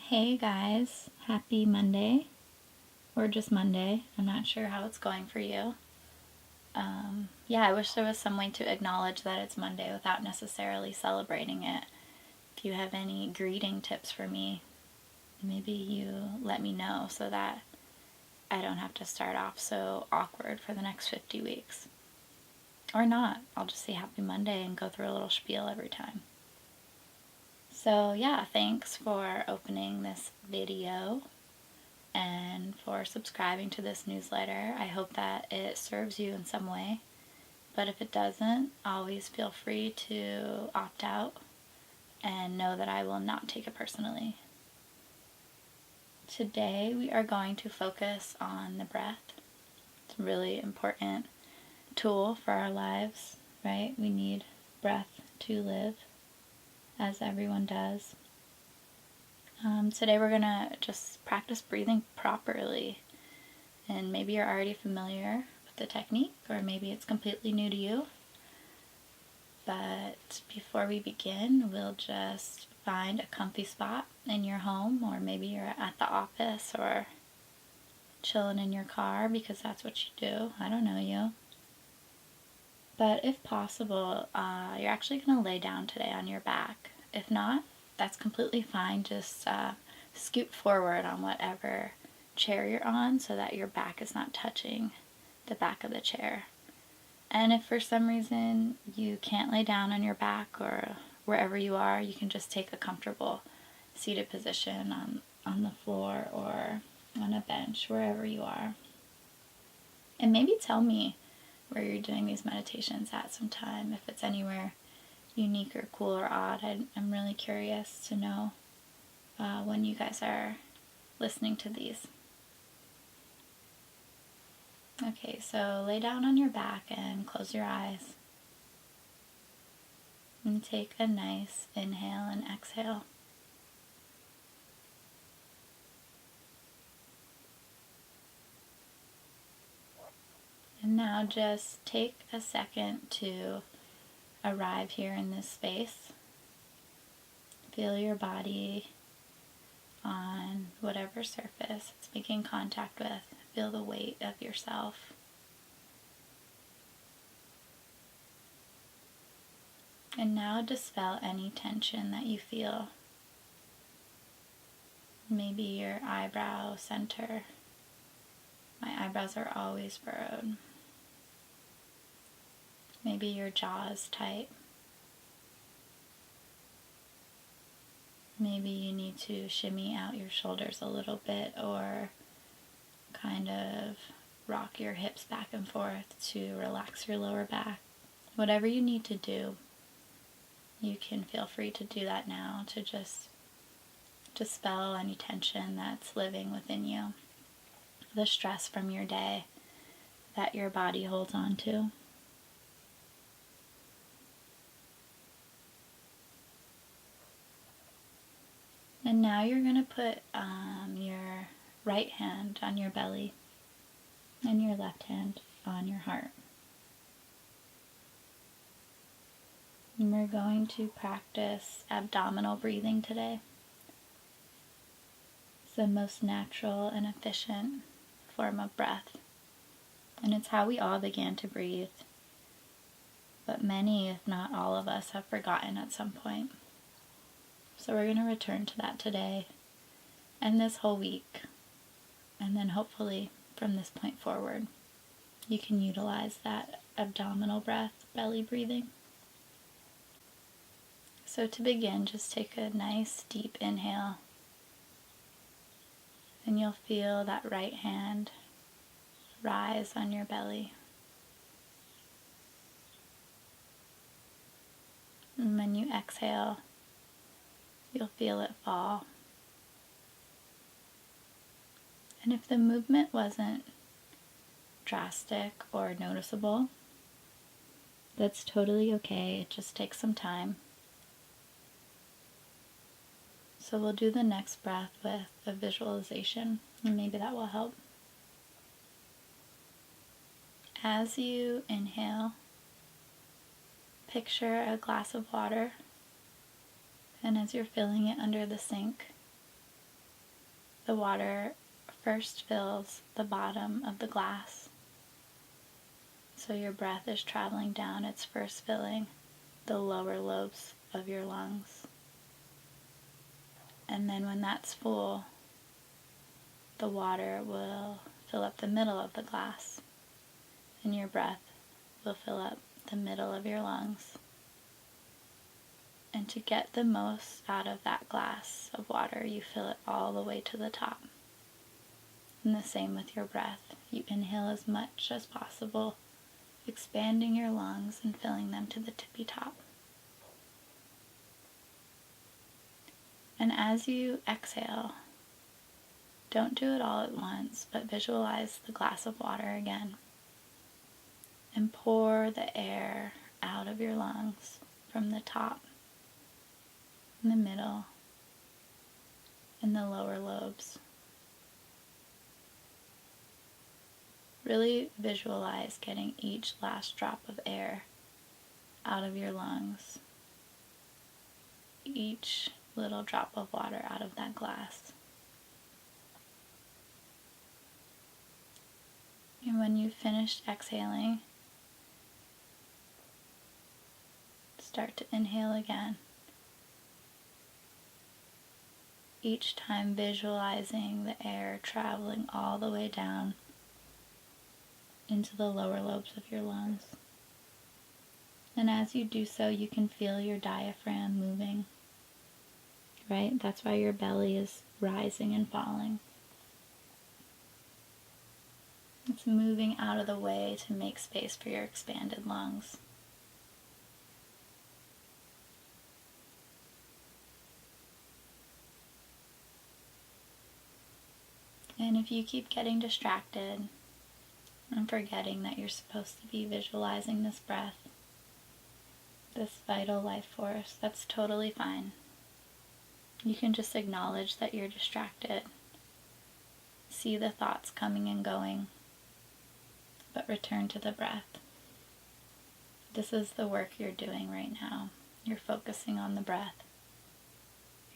Hey guys, happy Monday, or just Monday. I'm not sure how it's going for you. I wish there was some way to acknowledge that it's Monday without necessarily celebrating it. If you have any greeting tips for me, maybe you let me know so that I don't have to start off so awkward for the next 50 weeks. Or not, I'll just say happy Monday and go through a little spiel every time. So thanks for opening this video and for subscribing to this newsletter. I hope that it serves you in some way, but if it doesn't, always feel free to opt out and know that I will not take it personally. Today we are going to focus on the breath. It's a really important tool for our lives, right? We need breath to live, as everyone does. Today we're going to just practice breathing properly, and maybe you're already familiar with the technique, or maybe it's completely new to you. But before we begin, we'll just find a comfy spot in your home, or maybe you're at the office or chilling in your car because that's what you do. I don't know you. But if possible, you're actually going to lay down today on your back. If not, that's completely fine. Just scoot forward on whatever chair you're on so that your back is not touching the back of the chair. And if for some reason you can't lay down on your back or wherever you are, you can just take a comfortable seated position on the floor or on a bench, wherever you are. And maybe tell me where you're doing these meditations at sometime, if it's anywhere unique or cool or odd. I'm really curious to know when you guys are listening to these. Okay, so lay down on your back and close your eyes. And take a nice inhale and exhale. And now just take a second to arrive here in this space. Feel your body on whatever surface it's making contact with. Feel the weight of yourself. And now dispel any tension that you feel. Maybe your eyebrow center. My eyebrows are always furrowed. Maybe your jaw is tight. Maybe you need to shimmy out your shoulders a little bit or kind of rock your hips back and forth to relax your lower back. Whatever you need to do, you can feel free to do that now to just dispel any tension that's living within you, the stress from your day that your body holds on to. And now you're going to put your right hand on your belly and your left hand on your heart. And we're going to practice abdominal breathing today. It's the most natural and efficient form of breath. And it's how we all began to breathe. But many, if not all of us, have forgotten at some point. So we're going to return to that today and this whole week. And then hopefully from this point forward, you can utilize that abdominal breath, belly breathing. So to begin, just take a nice deep inhale. And you'll feel that right hand rise on your belly. And when you exhale, you'll feel it fall. And if the movement wasn't drastic or noticeable, that's totally okay. It just takes some time. So we'll do the next breath with a visualization, and maybe that will help. As you inhale, picture a glass of water, and as you're filling it under the sink, the water first fills the bottom of the glass. So your breath is traveling down, it's first filling the lower lobes of your lungs. And then when that's full, the water will fill up the middle of the glass, and your breath will fill up the middle of your lungs. And to get the most out of that glass of water, you fill it all the way to the top. And the same with your breath. You inhale as much as possible, expanding your lungs and filling them to the tippy top. And as you exhale, don't do it all at once, but visualize the glass of water again. And pour the air out of your lungs from the top, in the middle, and the lower lobes. Really visualize getting each last drop of air out of your lungs, each little drop of water out of that glass. And when you've finished exhaling, start to inhale again. Each time visualizing the air traveling all the way down into the lower lobes of your lungs. And as you do so, you can feel your diaphragm moving, right? That's why your belly is rising and falling. It's moving out of the way to make space for your expanded lungs. And if you keep getting distracted and forgetting that you're supposed to be visualizing this breath, this vital life force, that's totally fine. You can just acknowledge that you're distracted. See the thoughts coming and going, but return to the breath. This is the work you're doing right now. You're focusing on the breath.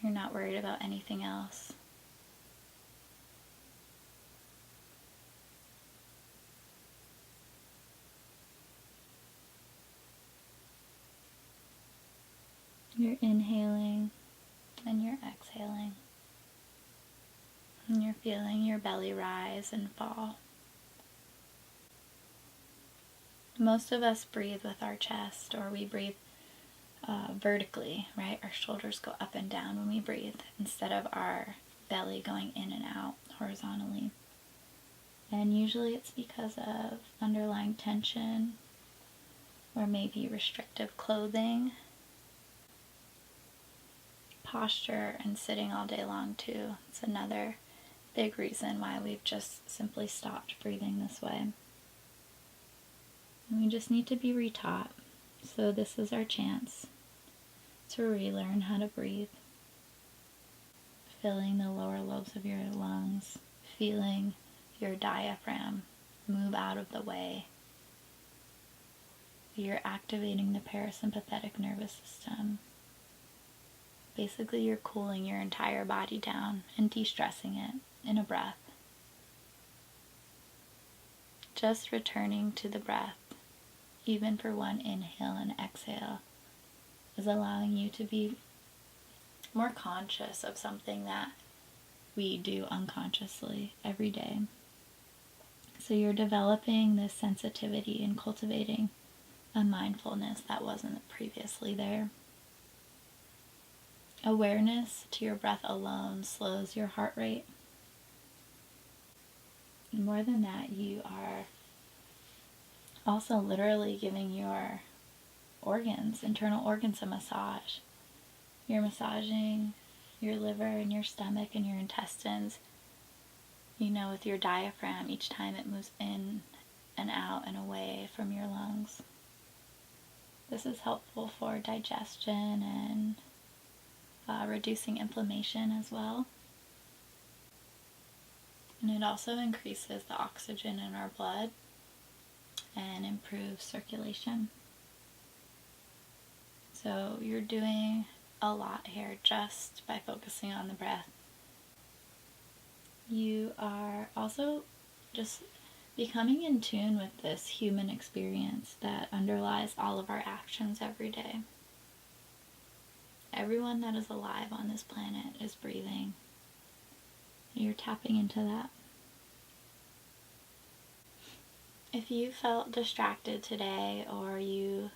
You're not worried about anything else. You're inhaling and you're exhaling. And you're feeling your belly rise and fall. Most of us breathe with our chest, or we breathe vertically, right? Our shoulders go up and down when we breathe, instead of our belly going in and out horizontally. And usually it's because of underlying tension, or maybe restrictive clothing, posture, and sitting all day long too. It's another big reason why we've just simply stopped breathing this way. And we just need to be retaught. So this is our chance to relearn how to breathe. Filling the lower lobes of your lungs, feeling your diaphragm move out of the way. You're activating the parasympathetic nervous system. Basically, you're cooling your entire body down and de-stressing it in a breath. Just returning to the breath, even for one inhale and exhale, is allowing you to be more conscious of something that we do unconsciously every day. So you're developing this sensitivity and cultivating a mindfulness that wasn't previously there. Awareness to your breath alone slows your heart rate. And more than that, you are also literally giving your organs, internal organs, a massage. You're massaging your liver and your stomach and your intestines, with your diaphragm each time it moves in and out and away from your lungs. This is helpful for digestion and reducing inflammation as well. And it also increases the oxygen in our blood and improves circulation. So you're doing a lot here just by focusing on the breath. You are also just becoming in tune with this human experience that underlies all of our actions every day. Everyone that is alive on this planet is breathing. You're tapping into that. If you felt distracted today or you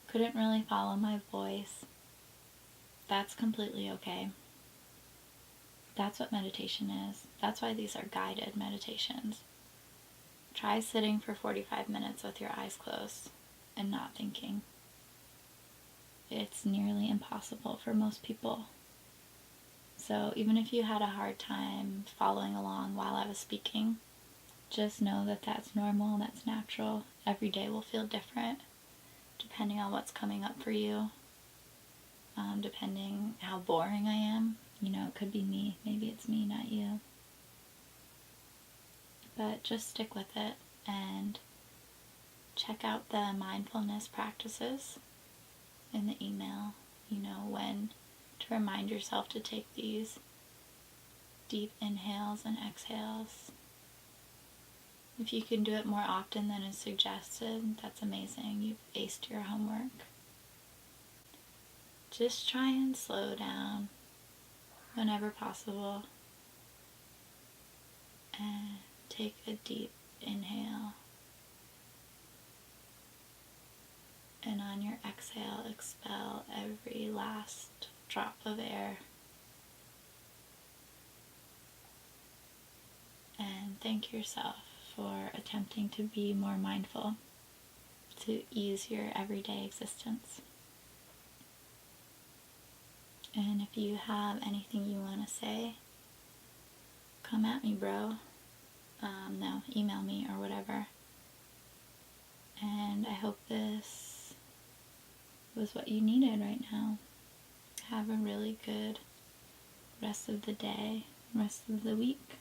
couldn't really follow my voice, that's completely okay. That's what meditation is. That's why these are guided meditations. Try sitting for 45 minutes with your eyes closed and not thinking. It's nearly impossible for most people. So even if you had a hard time following along while I was speaking, just know that that's normal, that's natural. Every day will feel different depending on what's coming up for you, depending how boring I am. You know, it could be me. Maybe it's me, not you. But just stick with it and check out the mindfulness practices in the email. You know, when to remind yourself to take these deep inhales and exhales. If you can do it more often than is suggested, that's amazing. You've aced your homework. Just try and slow down whenever possible. And take a deep inhale. And on your exhale, expel every last drop of air. And thank yourself for attempting to be more mindful, to ease your everyday existence. And if you have anything you want to say, come at me, bro. No, email me or whatever. And I hope this was what you needed right now. Have a really good rest of the day, rest of the week.